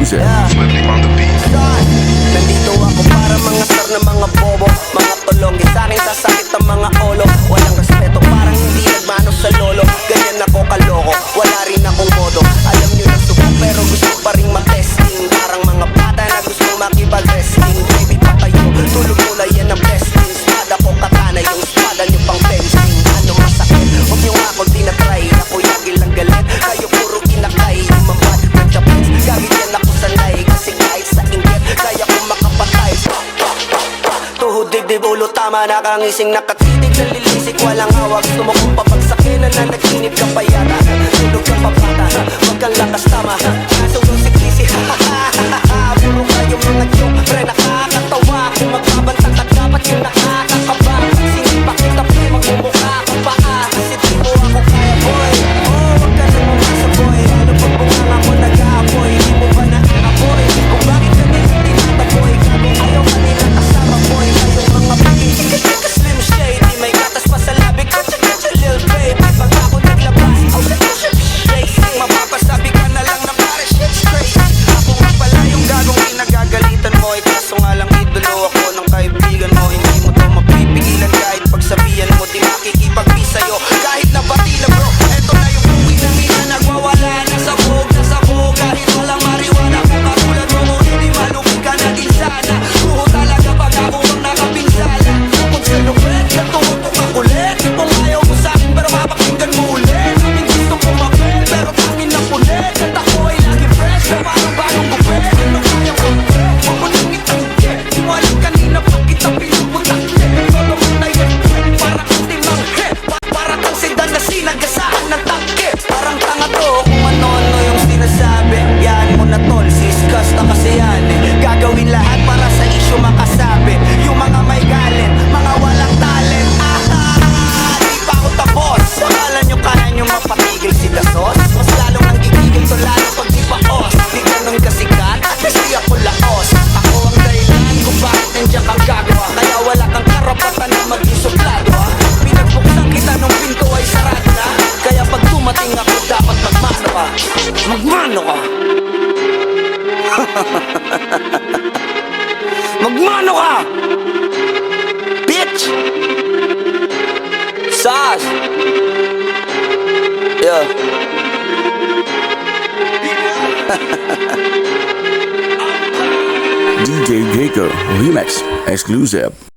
exclusive. Nandito ako para mga star na mga bobo, mga tulong, di sa'kin sasakit ang mga olo. Walang respeto, parang hindi nagmano sa lolo. Ganyan ako kaloko, wala rin akong modo. Alam nyo na subok pero gusto pa rin matesting. Parang mga bata na gusto makipag-wrestling. Baby pa kayo, tulog mula yan ang blessing. Spada ko katana, yung spada nyo pang fencing. Ano masakit, huwag nyo nga ako tinatry. Ako yagi lang galit, kayo puro kinakay. Umambad ng chapits, gagawin ako sanay. Kasi kahit sa inggit, kaya ko makapatay. Tuhod, dibdib, ulo, tama, nakangising, nakatitig, nalilisik, walang hawak. Gusto mo kong papagsakin na nanaginip ka pa yata. Tulog ka pa bata, wag kang lakas tama. Nasunog si Chrissy, puro kayo mga joke, pre nakakatawa. Kung magbabanta ka dapat yung nakakakaba. Pag sinipa kita, pre magmumukha ka pa. Kasi di mo ako kaya, boy. Oh, wag ka nang mamasa, boy. Ano pag bunganga ko nag-aapoy? Di mo ba na-aapoy? Kung bakit kami hindi nataboy? Kung ayaw kanila kasama, boy. Kayong mga paging ka slim shade. Di may gatas pa sa labi ko, cha-cha-cha lil babe. Pag ako naglabas, oh shit, mapapasabi ka na lang na pare shit's crazy. Ako nga pala yung gagong pinagagalitan mo. Kaso nga lang idolo ako ng kaibigan mo. Hindi mo to mapipigilan kahit pagsabihan mo. Di makikipag-peace sa'yo kahit nabati na bro. Eto na yung buwi na mina nagwawala. Nasabog, kahit walang mariwana. Kung katulad mo mo hindi malupi ka na din sana. Tuho talaga pag ako ang nakapinsala. Kung sa lupet, katuhod ko kakulit. Kung ayaw mo sa'kin pero mapakinggan mo ulit. Aking gusto ko mapel pero tangin na kulit. At ako ay lagi fresh na parang bagong gupet. Ano kaya ko? Huwag mo nang itangke. Di mo alam kanina pa kita pinuputakte. Todo mo na yun, para kang timang hit. Para kang sedan na sinagasaan ng tangke. Parang tanga to kung ano-ano yung sinasabi. Yan mo na tol, siskas na kasi yan eh. Gagawin lahat para sa isyo makasabi. Yung mga may galit, mga walang talent. Di pa ako tapos. Akala nyo kaya nyo mapatigil si Dasos? Mas lalong nang gigigil to lalo pag di pa os. Di ganun kasikat, at kasi ako laos. Ako ang dahilan kung bakit nandiyan kang gagawa. Kaya wala kang karapatan na maging suplado ha. Pinagbuksan kita nung pinto ay sarado na. Kaya pag dumating ako dapat magmano ka. Magmano ka. Magmano ka. Bitch. Sas. Yeah. DJ Gaker Remix exclusive.